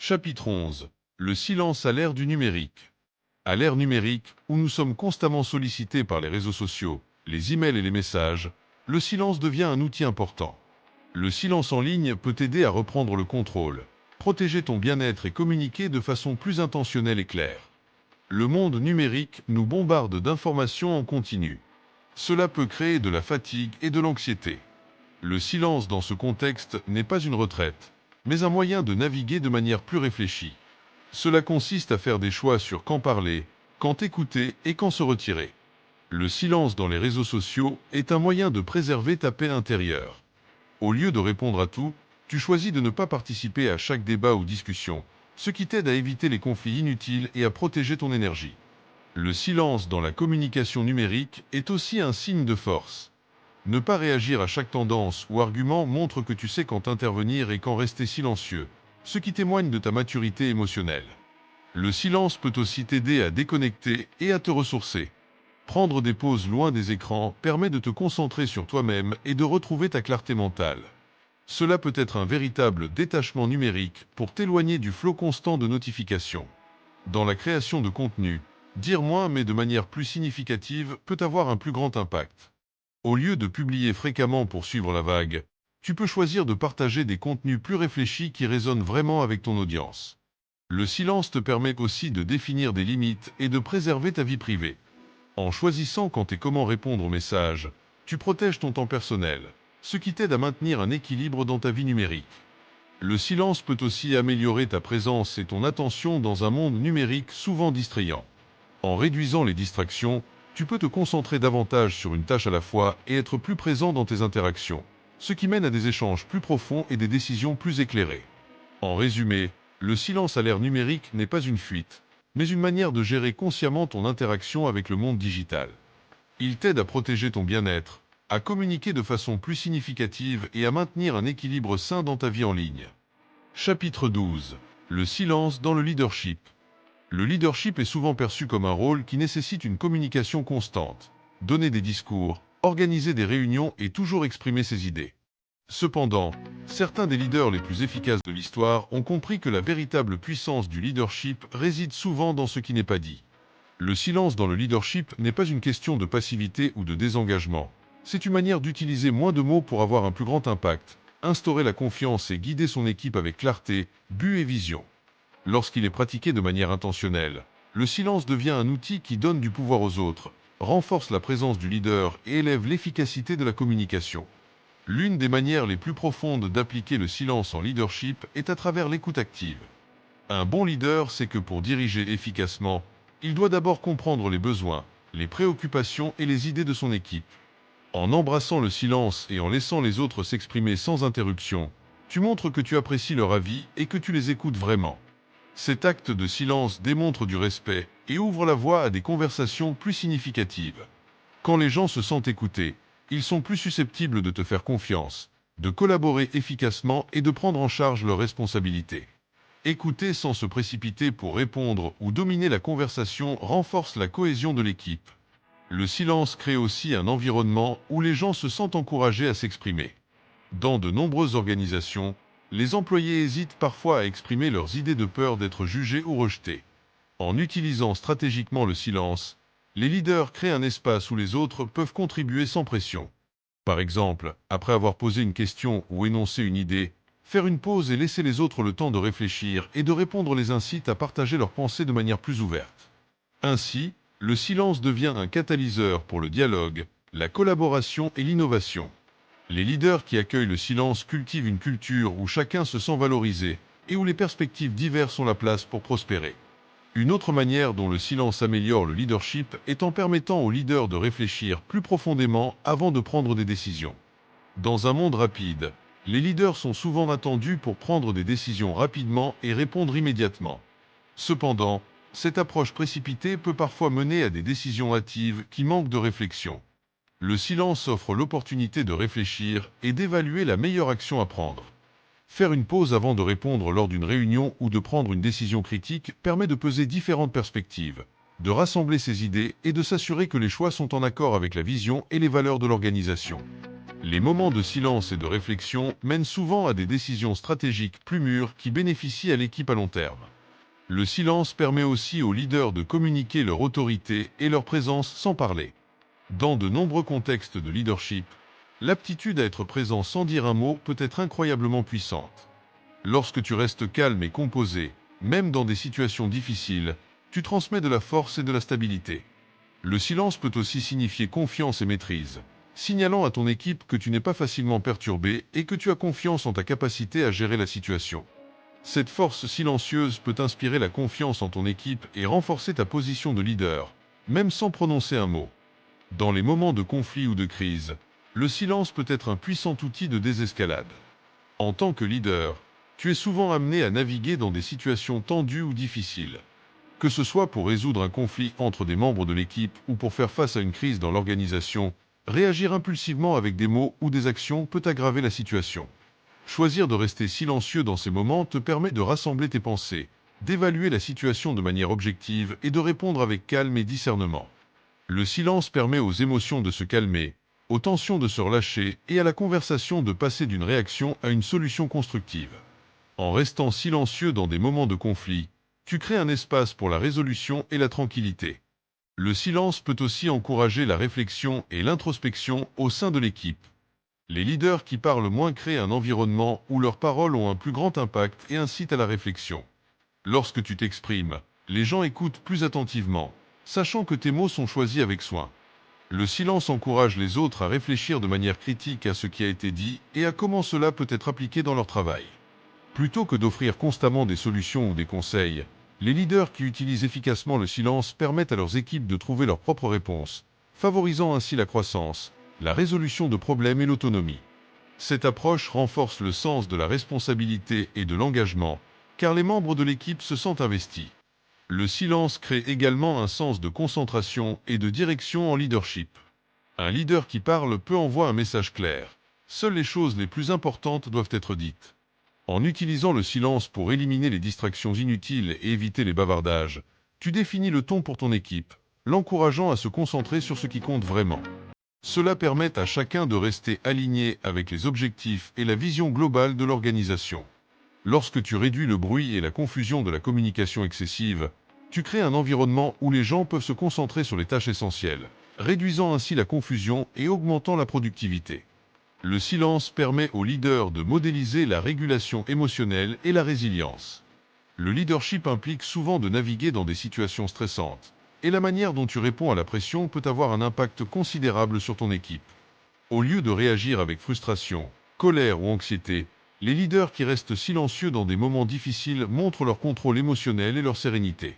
Chapitre 11. Le silence à l'ère du numérique. À l'ère numérique, où nous sommes constamment sollicités par les réseaux sociaux, les emails et les messages, le silence devient un outil important. Le silence en ligne peut t'aider à reprendre le contrôle, protéger ton bien-être et communiquer de façon plus intentionnelle et claire. Le monde numérique nous bombarde d'informations en continu. Cela peut créer de la fatigue et de l'anxiété. Le silence dans ce contexte n'est pas une retraite, mais un moyen de naviguer de manière plus réfléchie. Cela consiste à faire des choix sur quand parler, quand écouter et quand se retirer. Le silence dans les réseaux sociaux est un moyen de préserver ta paix intérieure. Au lieu de répondre à tout, tu choisis de ne pas participer à chaque débat ou discussion, ce qui t'aide à éviter les conflits inutiles et à protéger ton énergie. Le silence dans la communication numérique est aussi un signe de force. Ne pas réagir à chaque tendance ou argument montre que tu sais quand intervenir et quand rester silencieux, ce qui témoigne de ta maturité émotionnelle. Le silence peut aussi t'aider à déconnecter et à te ressourcer. Prendre des pauses loin des écrans permet de te concentrer sur toi-même et de retrouver ta clarté mentale. Cela peut être un véritable détachement numérique pour t'éloigner du flot constant de notifications. Dans la création de contenu, dire moins mais de manière plus significative peut avoir un plus grand impact. Au lieu de publier fréquemment pour suivre la vague, tu peux choisir de partager des contenus plus réfléchis qui résonnent vraiment avec ton audience. Le silence te permet aussi de définir des limites et de préserver ta vie privée. En choisissant quand et comment répondre aux messages, tu protèges ton temps personnel, ce qui t'aide à maintenir un équilibre dans ta vie numérique. Le silence peut aussi améliorer ta présence et ton attention dans un monde numérique souvent distrayant. En réduisant les distractions, tu peux te concentrer davantage sur une tâche à la fois et être plus présent dans tes interactions, ce qui mène à des échanges plus profonds et des décisions plus éclairées. En résumé, le silence à l'ère numérique n'est pas une fuite, mais une manière de gérer consciemment ton interaction avec le monde digital. Il t'aide à protéger ton bien-être, à communiquer de façon plus significative et à maintenir un équilibre sain dans ta vie en ligne. Chapitre 12. Le silence dans le leadership. Le leadership est souvent perçu comme un rôle qui nécessite une communication constante. Donner des discours, organiser des réunions et toujours exprimer ses idées. Cependant, certains des leaders les plus efficaces de l'histoire ont compris que la véritable puissance du leadership réside souvent dans ce qui n'est pas dit. Le silence dans le leadership n'est pas une question de passivité ou de désengagement. C'est une manière d'utiliser moins de mots pour avoir un plus grand impact, instaurer la confiance et guider son équipe avec clarté, but et vision. Lorsqu'il est pratiqué de manière intentionnelle, le silence devient un outil qui donne du pouvoir aux autres, renforce la présence du leader et élève l'efficacité de la communication. L'une des manières les plus profondes d'appliquer le silence en leadership est à travers l'écoute active. Un bon leader sait que pour diriger efficacement, il doit d'abord comprendre les besoins, les préoccupations et les idées de son équipe. En embrassant le silence et en laissant les autres s'exprimer sans interruption, tu montres que tu apprécies leur avis et que tu les écoutes vraiment. Cet acte de silence démontre du respect et ouvre la voie à des conversations plus significatives. Quand les gens se sentent écoutés, ils sont plus susceptibles de te faire confiance, de collaborer efficacement et de prendre en charge leurs responsabilités. Écouter sans se précipiter pour répondre ou dominer la conversation renforce la cohésion de l'équipe. Le silence crée aussi un environnement où les gens se sentent encouragés à s'exprimer. Dans de nombreuses organisations, les employés hésitent parfois à exprimer leurs idées de peur d'être jugés ou rejetés. En utilisant stratégiquement le silence, les leaders créent un espace où les autres peuvent contribuer sans pression. Par exemple, après avoir posé une question ou énoncé une idée, faire une pause et laisser les autres le temps de réfléchir et de répondre les incite à partager leurs pensées de manière plus ouverte. Ainsi, le silence devient un catalyseur pour le dialogue, la collaboration et l'innovation. Les leaders qui accueillent le silence cultivent une culture où chacun se sent valorisé et où les perspectives diverses ont la place pour prospérer. Une autre manière dont le silence améliore le leadership est en permettant aux leaders de réfléchir plus profondément avant de prendre des décisions. Dans un monde rapide, les leaders sont souvent attendus pour prendre des décisions rapidement et répondre immédiatement. Cependant, cette approche précipitée peut parfois mener à des décisions hâtives qui manquent de réflexion. Le silence offre l'opportunité de réfléchir et d'évaluer la meilleure action à prendre. Faire une pause avant de répondre lors d'une réunion ou de prendre une décision critique permet de peser différentes perspectives, de rassembler ses idées et de s'assurer que les choix sont en accord avec la vision et les valeurs de l'organisation. Les moments de silence et de réflexion mènent souvent à des décisions stratégiques plus mûres qui bénéficient à l'équipe à long terme. Le silence permet aussi aux leaders de communiquer leur autorité et leur présence sans parler. Dans de nombreux contextes de leadership, l'aptitude à être présent sans dire un mot peut être incroyablement puissante. Lorsque tu restes calme et composé, même dans des situations difficiles, tu transmets de la force et de la stabilité. Le silence peut aussi signifier confiance et maîtrise, signalant à ton équipe que tu n'es pas facilement perturbé et que tu as confiance en ta capacité à gérer la situation. Cette force silencieuse peut inspirer la confiance en ton équipe et renforcer ta position de leader, même sans prononcer un mot. Dans les moments de conflit ou de crise, le silence peut être un puissant outil de désescalade. En tant que leader, tu es souvent amené à naviguer dans des situations tendues ou difficiles. Que ce soit pour résoudre un conflit entre des membres de l'équipe ou pour faire face à une crise dans l'organisation, réagir impulsivement avec des mots ou des actions peut aggraver la situation. Choisir de rester silencieux dans ces moments te permet de rassembler tes pensées, d'évaluer la situation de manière objective et de répondre avec calme et discernement. Le silence permet aux émotions de se calmer, aux tensions de se relâcher et à la conversation de passer d'une réaction à une solution constructive. En restant silencieux dans des moments de conflit, tu crées un espace pour la résolution et la tranquillité. Le silence peut aussi encourager la réflexion et l'introspection au sein de l'équipe. Les leaders qui parlent moins créent un environnement où leurs paroles ont un plus grand impact et incitent à la réflexion. Lorsque tu t'exprimes, les gens écoutent plus attentivement, sachant que tes mots sont choisis avec soin. Le silence encourage les autres à réfléchir de manière critique à ce qui a été dit et à comment cela peut être appliqué dans leur travail. Plutôt que d'offrir constamment des solutions ou des conseils, les leaders qui utilisent efficacement le silence permettent à leurs équipes de trouver leurs propres réponses, favorisant ainsi la croissance, la résolution de problèmes et l'autonomie. Cette approche renforce le sens de la responsabilité et de l'engagement, car les membres de l'équipe se sentent investis. Le silence crée également un sens de concentration et de direction en leadership. Un leader qui parle peut envoyer un message clair. Seules les choses les plus importantes doivent être dites. En utilisant le silence pour éliminer les distractions inutiles et éviter les bavardages, tu définis le ton pour ton équipe, l'encourageant à se concentrer sur ce qui compte vraiment. Cela permet à chacun de rester aligné avec les objectifs et la vision globale de l'organisation. Lorsque tu réduis le bruit et la confusion de la communication excessive, tu crées un environnement où les gens peuvent se concentrer sur les tâches essentielles, réduisant ainsi la confusion et augmentant la productivité. Le silence permet aux leaders de modéliser la régulation émotionnelle et la résilience. Le leadership implique souvent de naviguer dans des situations stressantes, et la manière dont tu réponds à la pression peut avoir un impact considérable sur ton équipe. Au lieu de réagir avec frustration, colère ou anxiété, les leaders qui restent silencieux dans des moments difficiles montrent leur contrôle émotionnel et leur sérénité.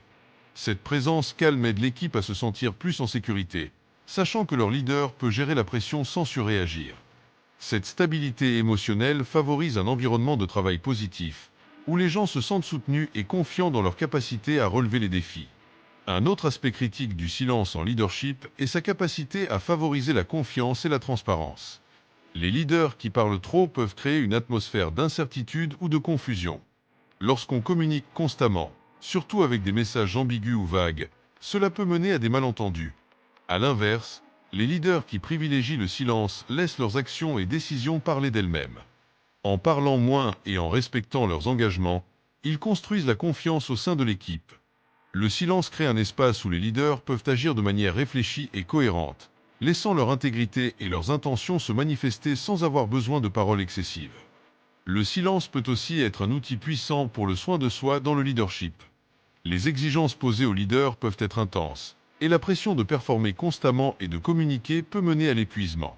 Cette présence calme aide l'équipe à se sentir plus en sécurité, sachant que leur leader peut gérer la pression sans surréagir. Cette stabilité émotionnelle favorise un environnement de travail positif, où les gens se sentent soutenus et confiants dans leur capacité à relever les défis. Un autre aspect critique du silence en leadership est sa capacité à favoriser la confiance et la transparence. Les leaders qui parlent trop peuvent créer une atmosphère d'incertitude ou de confusion. Lorsqu'on communique constamment, surtout avec des messages ambigus ou vagues, cela peut mener à des malentendus. À l'inverse, les leaders qui privilégient le silence laissent leurs actions et décisions parler d'elles-mêmes. En parlant moins et en respectant leurs engagements, ils construisent la confiance au sein de l'équipe. Le silence crée un espace où les leaders peuvent agir de manière réfléchie et cohérente, laissant leur intégrité et leurs intentions se manifester sans avoir besoin de paroles excessives. Le silence peut aussi être un outil puissant pour le soin de soi dans le leadership. Les exigences posées aux leaders peuvent être intenses, et la pression de performer constamment et de communiquer peut mener à l'épuisement.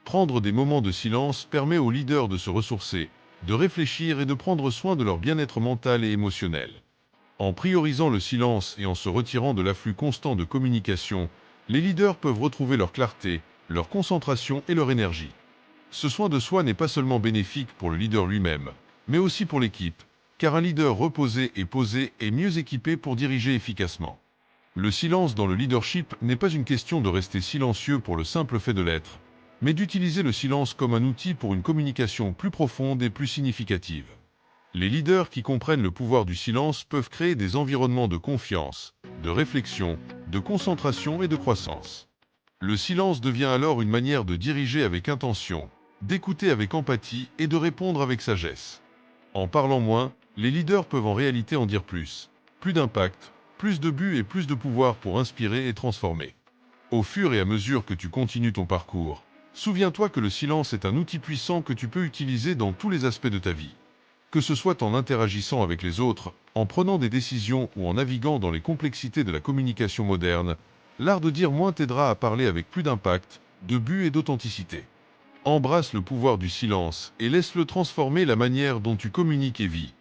Prendre des moments de silence permet aux leaders de se ressourcer, de réfléchir et de prendre soin de leur bien-être mental et émotionnel. En priorisant le silence et en se retirant de l'afflux constant de communication, les leaders peuvent retrouver leur clarté, leur concentration et leur énergie. Ce soin de soi n'est pas seulement bénéfique pour le leader lui-même, mais aussi pour l'équipe, car un leader reposé et posé est mieux équipé pour diriger efficacement. Le silence dans le leadership n'est pas une question de rester silencieux pour le simple fait de l'être, mais d'utiliser le silence comme un outil pour une communication plus profonde et plus significative. Les leaders qui comprennent le pouvoir du silence peuvent créer des environnements de confiance, de réflexion, de concentration et de croissance. Le silence devient alors une manière de diriger avec intention, d'écouter avec empathie et de répondre avec sagesse. En parlant moins, les leaders peuvent en réalité en dire plus. Plus d'impact, plus de buts et plus de pouvoir pour inspirer et transformer. Au fur et à mesure que tu continues ton parcours, souviens-toi que le silence est un outil puissant que tu peux utiliser dans tous les aspects de ta vie. Que ce soit en interagissant avec les autres, en prenant des décisions ou en naviguant dans les complexités de la communication moderne, l'art de dire moins t'aidera à parler avec plus d'impact, de but et d'authenticité. Embrasse le pouvoir du silence et laisse-le transformer la manière dont tu communiques et vis.